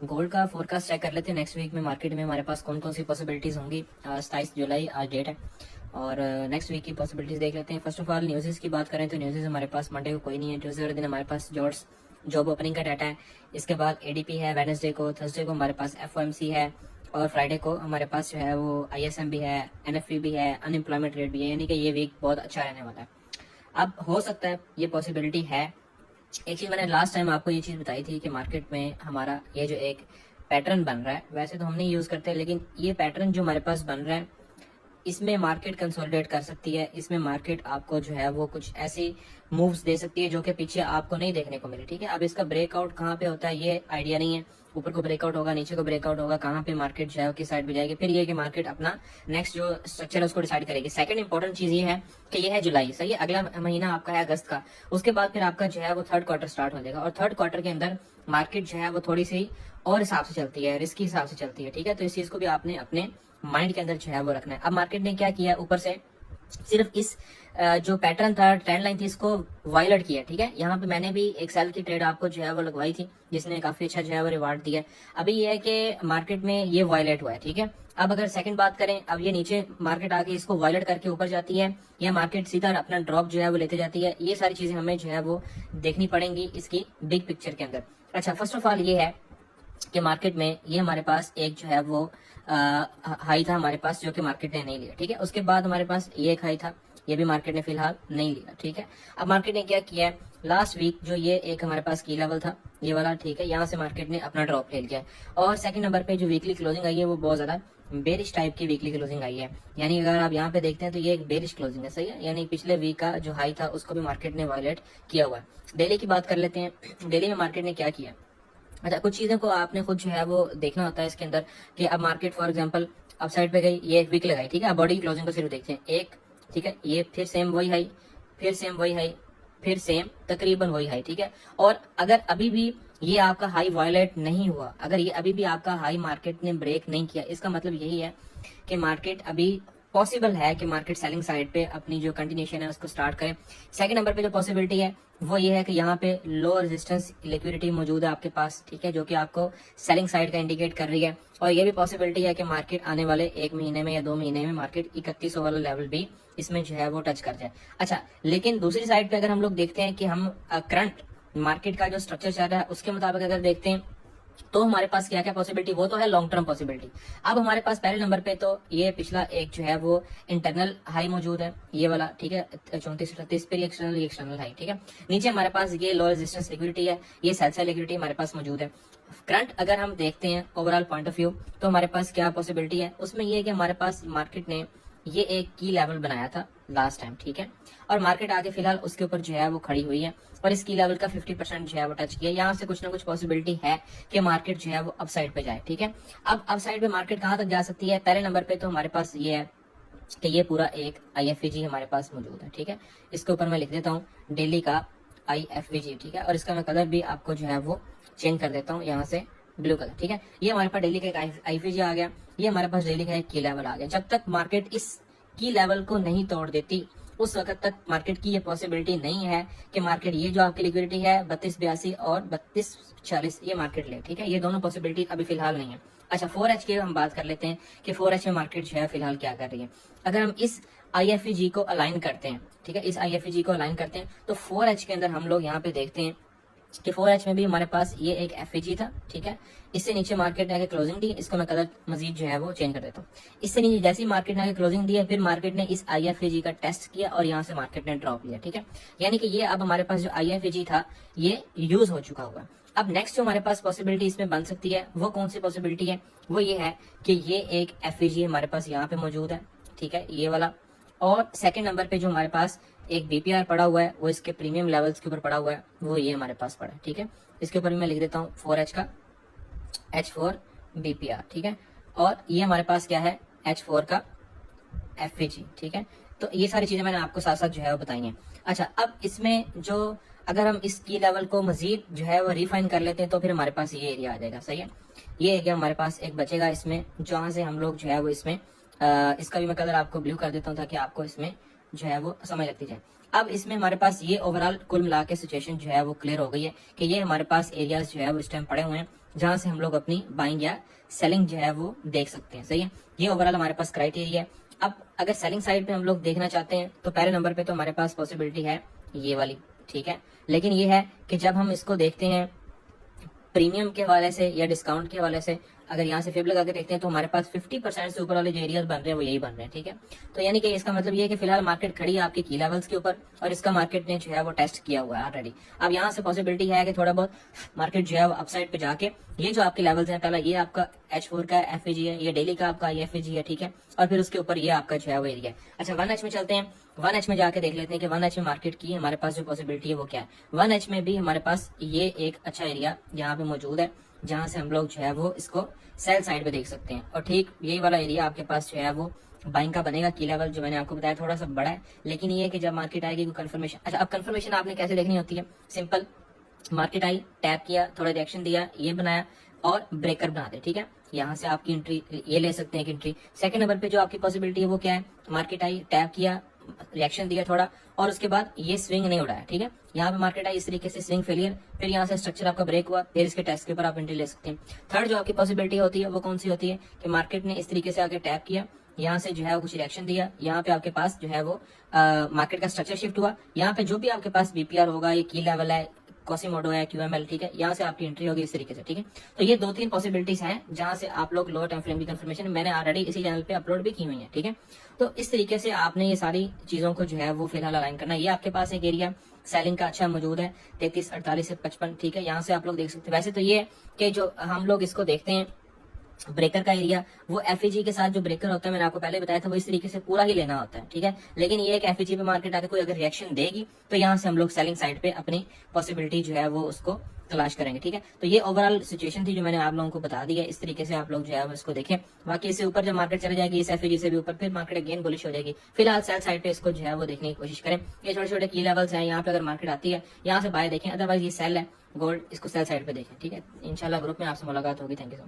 Gold का forecast check कर लेते हैं नेक्स्ट वीक में मार्केट में हमारे पास कौन कौन सी पॉसिबिलिटीज होंगी। 27 जुलाई आज डेट है और नेक्स्ट वीक की पॉसिबिलिटीज देख लेते हैं। फर्स्ट ऑफ ऑल न्यूज़ की बात करें तो न्यूज़ हमारे पास मंडे को कोई नहीं है। ट्यूसडे दिन हमारे पास जॉब ओपनिंग का डाटा है। इसके बाद एडीपी है वेडनेसडे को, थर्सडे को हमारे पास एफओएमसी है और फ्राइडे को हमारे पास जो है वो आईएसएम भी है, एनएफपी भी है, अनएम्प्लॉयमेंट रेट भी है। यानी कि ये वीक बहुत अच्छा रहने वाला है। अब हो सकता है ये पॉसिबिलिटी है। एक चीज मैंने लास्ट टाइम आपको ये चीज बताई थी कि मार्केट में हमारा ये जो एक पैटर्न बन रहा है, वैसे तो हम नहीं यूज करते लेकिन ये पैटर्न जो हमारे पास बन रहा है इसमें मार्केट कंसोलिडेट कर सकती है। इसमें मार्केट आपको जो है वो कुछ ऐसी मूव्स दे सकती है जो कि पीछे आपको नहीं देखने को मिली। ठीक है, अब इसका ब्रेकआउट कहाँ पे होता है ये आइडिया नहीं है। ऊपर को ब्रेकआउट होगा, नीचे को ब्रेकआउट होगा, कहाँ पे मार्केट जो है किस साइड पे जाएगी, फिर ये कि मार्केट अपना नेक्स्ट जो स्ट्रक्चर है उसको डिसाइड करेगी। सेकंड इंपॉर्टेंट चीज ये है कि ये है जुलाई, सही है, अगला महीना आपका है अगस्त का। उसके बाद फिर आपका जो है वो थर्ड क्वार्टर स्टार्ट हो जाएगा और थर्ड क्वार्टर के अंदर मार्केट जो है वो थोड़ी सी और हिसाब से चलती है, रिस्क के हिसाब से चलती है। ठीक है, तो इस चीज को भी आपने अपने माइंड के अंदर जो है वो रखना है। अब मार्केट ने क्या किया, ऊपर से सिर्फ इस जो पैटर्न था, ट्रेंड लाइन थी, इसको वायलेट किया। ठीक है, यहाँ पे मैंने भी एक सेल की ट्रेड आपको जो है वो लगवाई थी जिसने काफी अच्छा जो है वो रिवार्ड दिया। अभी ये है कि मार्केट में ये वायलेट हुआ है। ठीक है, अब अगर सेकंड बात करें, अब ये नीचे मार्केट आके इसको वायलेट करके ऊपर जाती है या मार्केट सीधा अपना ड्रॉप जो है वो लेते जाती है, ये सारी चीजें हमें जो है वो देखनी पड़ेंगी इसकी बिग पिक्चर के अंदर। अच्छा, फर्स्ट ऑफ ऑल ये है कि मार्केट में ये हमारे पास एक जो है वो हाई था हमारे पास जो कि मार्केट ने नहीं लिया। ठीक है, उसके बाद हमारे पास ये एक हाई था, ये भी मार्केट ने फिलहाल नहीं लिया। ठीक है, अब मार्केट ने क्या किया है, लास्ट वीक जो ये एक हमारे पास की लेवल था ये वाला, ठीक है, यहाँ से मार्केट ने अपना ड्रॉप ले लिया और सेकंड नंबर पे जो वीकली क्लोजिंग आई है वो बहुत ज्यादा बेरिश टाइप की वीकली क्लोजिंग आई है। यानी अगर आप यहाँ पे देखते हैं तो ये एक बेरिश क्लोजिंग है, सही है, यानी पिछले वीक का जो हाई था उसको भी मार्केट ने वायलेट किया हुआ है। डेली की बात कर लेते हैं, डेली में मार्केट ने क्या किया। अच्छा, कुछ चीजों को आपने खुद जो है वो देखना होता है इसके अंदर कि अब market for example up side पे गई, ये एक वीक लगाई। ठीक है, अब बॉडी की क्लोजिंग को सिर्फ देखते हैं, एक, ठीक है, ये फिर सेम वही हाई, फिर सेम वही हाई, फिर सेम तकरीबन वही हाई। ठीक है, और अगर अभी भी ये आपका हाई वायलेट नहीं हुआ, अगर ये अभी भी आपका हाई मार्केट ने ब्रेक नहीं किया, इसका मतलब यही है कि मार्केट अभी पॉसिबल है कि मार्केट सेलिंग साइड पे अपनी जो कंटिन्यूशन है उसको स्टार्ट करे। सेकंड नंबर पे जो पॉसिबिलिटी है वो ये है कि यहाँ पे लो रेजिस्टेंस लिक्विडिटी मौजूद है आपके पास। ठीक है, जो कि आपको सेलिंग साइड का इंडिकेट कर रही है और ये भी पॉसिबिलिटी है कि मार्केट आने वाले एक महीने में या 2 महीने में मार्केट 3100 वाला लेवल भी इसमें जो है वो टच कर जाए। अच्छा, लेकिन दूसरी साइड पे अगर हम लोग देखते हैं कि हम करंट मार्केट का जो स्ट्रक्चर चल रहा है उसके मुताबिक अगर देखते हैं तो हमारे पास क्या क्या पॉसिबिलिटी, वो तो है लॉन्ग टर्म पॉसिबिलिटी। अब हमारे पास पहले नंबर पे तो ये पिछला एक जो है वो इंटरनल हाई मौजूद है, ये वाला, ठीक है, 34-38 पे एक्सटर्नल हाई। ठीक है, नीचे हमारे पास ये लो रेजिस्टेंस लिक्विडिटी है, ये सेल साइड लिक्विडिटी हमारे पास मौजूद है। करंट अगर हम देखते हैं ओवरऑल पॉइंट ऑफ व्यू तो हमारे पास क्या पॉसिबिलिटी है, उसमें ये है कि हमारे पास मार्केट ने ये एक की लेवल बनाया था लास्ट टाइम। ठीक है, और मार्केट आगे फिलहाल उसके ऊपर जो है वो खड़ी हुई है और इस की लेवल का 50% जो है वो टच किया। यहाँ से कुछ ना कुछ पॉसिबिलिटी है कि मार्केट जो है वो अप साइड पे जाए। ठीक है, अब अप साइड पे मार्केट कहाँ तक जा सकती है, पहले नंबर पे तो हमारे पास ये है कि ये पूरा एक IFVG हमारे पास मौजूद है। ठीक है, इसके ऊपर मैं लिख देता हूँ डेली का IFVG। ठीक है, और इसका मैं कलर भी आपको जो है वो चेंज कर देता हूँ यहाँ से ब्लू कलर। ठीक है, ये हमारे पास डेली का एक IFVG आ गया, ये हमारे पास डेली का एक की लेवल आ गया। जब तक मार्केट इस की लेवल को नहीं तोड़ देती उस वक्त तक मार्केट की ये पॉसिबिलिटी नहीं है कि मार्केट ये जो आपकी लिक्विडिटी है 3282 और 3240 ये मार्केट ले। ठीक है, ये दोनों पॉसिबिलिटी अभी फिलहाल नहीं है। अच्छा, 4H की हम बात कर लेते हैं कि 4H में मार्केट जो है फिलहाल क्या कर रही है। अगर हम इस IFVG को अलाइन करते हैं, ठीक है, इस IFVG को अलाइन करते हैं तो 4H के अंदर हम लोग यहाँ पे देखते हैं कि 4H में भी हमारे पास ये एक FVG था। ठीक है, इससे नीचे मार्केट ने आगे क्लोजिंग दी, इसको मैं कलर मजीद जो है वो चेंज कर देता हूँ। इससे नीचे जैसे ही मार्केट ने आगे क्लोजिंग दी है फिर मार्केट ने इस IFVG का टेस्ट किया और यहाँ से मार्केट ने ड्रॉप लिया। ठीक है, यानी कि ये अब हमारे पास जो IFVG था ये यूज हो चुका हुआ। अब नेक्स्ट जो हमारे पास पॉसिबिलिटी इसमें बन सकती है वो कौन सी पॉसिबिलिटी है, वो ये है कि ये एक FVG हमारे पास यहाँ पे मौजूद है। ठीक है, ये वाला, और सेकंड नंबर पे जो हमारे पास एक BPR पड़ा हुआ है वो इसके प्रीमियम लेवल्स के ऊपर पड़ा हुआ है, वो ये हमारे पास पड़ा है। ठीक है, इसके ऊपर भी मैं लिख देता हूँ 4H का H4 BPR। ठीक है, और ये हमारे पास क्या है H4 का FVG। ठीक है, तो ये सारी चीजें मैंने आपको साथ साथ जो है वो बताई हैं। अच्छा, अब इसमें जो अगर हम इस की लेवल को मजीद जो है वो रिफाइन कर लेते हैं तो फिर हमारे पास ये एरिया आ जाएगा। सही है, ये एरिया हमारे पास एक बचेगा इसमें, जहां से हम लोग जो है वो इसमें इसका भी मैं कलर आपको ब्लू कर देता हूँ ताकि आपको इसमें जो है वो समझ लगती जाए। अब इसमें हमारे पास ये ओवरऑल कुल मिला के सिचुएशन जो है वो क्लियर हो गई है कि ये हमारे पास एरियाज जो है वो इस टाइम पड़े हुए हैं जहां से हम लोग अपनी बाइंग या सेलिंग जो है वो देख सकते हैं। सही है, ये ओवरऑल हमारे पास क्राइटेरिया है। अब अगर सेलिंग साइड पे हम लोग देखना चाहते हैं तो पहले नंबर पे तो हमारे पास पॉसिबिलिटी है ये वाली, ठीक है। लेकिन ये है कि जब हम इसको देखते हैं प्रीमियम के हवाले से या डिस्काउंट के हवाले से, अगर यहाँ से फेब लगा के देखते हैं तो हमारे पास 50% से ऊपर वाले जो एरियाज बन रहे हैं वो यही बन रहे हैं, ठीक है। तो यानी कि इसका मतलब ये है कि फिलहाल मार्केट खड़ी है आपके की लेवल्स के ऊपर और इसका मार्केट ने जो है वो टेस्ट किया हुआ है ऑलरेडी। अब यहाँ से पॉसिबिलिटी है कि थोड़ा बहुत मार्केट जो है वो अपसाइड पे जाके ये जो आपके लेवल्स हैं, पहला ये आपका H4 का FAG है, ये डेली का आपका FAG है, ठीक है, और फिर उसके ऊपर ये आपका जो है वो एरिया है। अच्छा 1H में चलते हैं, 1H में जाके देख लेते हैं कि 1H में मार्केट की हमारे पास जो पॉसिबिलिटी है वो क्या है। 1H में भी हमारे पास ये एक अच्छा एरिया यहाँ पे मौजूद है जहां से हम लोग जो है वो इसको सेल साइड पे देख सकते हैं, और ठीक यही वाला एरिया आपके पास जो है वो बाइंग का बनेगा। की लेवल जो मैंने आपको बताया थोड़ा सा बड़ा है, लेकिन ये है कि जब मार्केट आएगी कोई कंफर्मेशन। अच्छा, अब कंफर्मेशन आपने कैसे देखनी होती है, सिंपल, मार्केट आई, टैप किया, थोड़ा रिएक्शन दिया, ये बनाया और ब्रेकर बना दे, ठीक है। यहाँ से आपकी एंट्री ये ले सकते हैं कि एंट्री। सेकंड नंबर पे जो आपकी पॉसिबिलिटी है वो क्या है, मार्केट आई, टैप किया, रिएक्शन दिया थोड़ा, और उसके बाद ये स्विंग नहीं उड़ाया, ठीक है। यहाँ पे मार्केट आई, इस तरीके से स्विंग फेलियर, फिर यहाँ से स्ट्रक्चर आपका ब्रेक हुआ, फिर इसके टेस्ट के ऊपर आप एंट्री ले सकते हैं। थर्ड जो आपकी पॉसिबिलिटी होती है वो कौन सी होती है कि मार्केट ने इस तरीके से आके टैप किया, यहाँ से जो है वो कुछ रिएक्शन दिया, यहाँ पे आपके पास जो है वो मार्केट का स्ट्रक्चर शिफ्ट हुआ, यहाँ पे जो भी आपके पास बीपीआर होगा, ये की लेवल है, कॉसिमोडो है, QML, ठीक है, यहाँ से आपकी एंट्री होगी इस तरीके से, ठीक है। तो ये 2-3 पॉसिबिलिटीज हैं जहां से आप लोग लोअर टाइम फ्रेम की कंफर्मेशन मैंने ऑलरेडी इसी चैनल पे अपलोड भी की हुई है, ठीक है। तो इस तरीके से आपने ये सारी चीजों को जो है वो फिलहाल अलाइन करना है। ये आपके पास एक एरिया सेलिंग का अच्छा मौजूद है 33, 48 से 55, ठीक है, यहाँ से आप लोग देख सकते हैं। वैसे तो ये कि जो हम लोग इसको देखते हैं ब्रेकर का एरिया, वो FAG के साथ जो ब्रेकर होता है मैंने आपको पहले बताया था, वो इस तरीके से पूरा ही लेना होता है, ठीक है। लेकिन ये एक FAG पे मार्केट आके कोई अगर रिएक्शन देगी तो यहाँ से हम लोग सेलिंग साइड पे अपनी पॉसिबिलिटी जो है वो उसको तलाश करेंगे, ठीक है। तो ये ओवरऑल सिचुएशन थी जो मैंने आप लोगों को बता दी है। इस तरीके से आप लोग जो है वो इसको देखें। बाकी इससे ऊपर जब मार्केट चले जाएगी इस FAG से भी ऊपर, फिर मार्केट अगेन बुलिश हो जाएगी। फिलहाल सेल साइड पे इसको जो है वो देखने की कोशिश करें। ये छोटे छोटे की लेवल्स हैं, यहाँ पे अगर मार्केट आती है यहाँ से बाय देखें, अदरवाइज ये सेल है गोल्ड, इसको सेल साइड पे देखें, ठीक है। इंशाल्लाह ग्रुप में आपसे मुलाकात होगी। Thank you.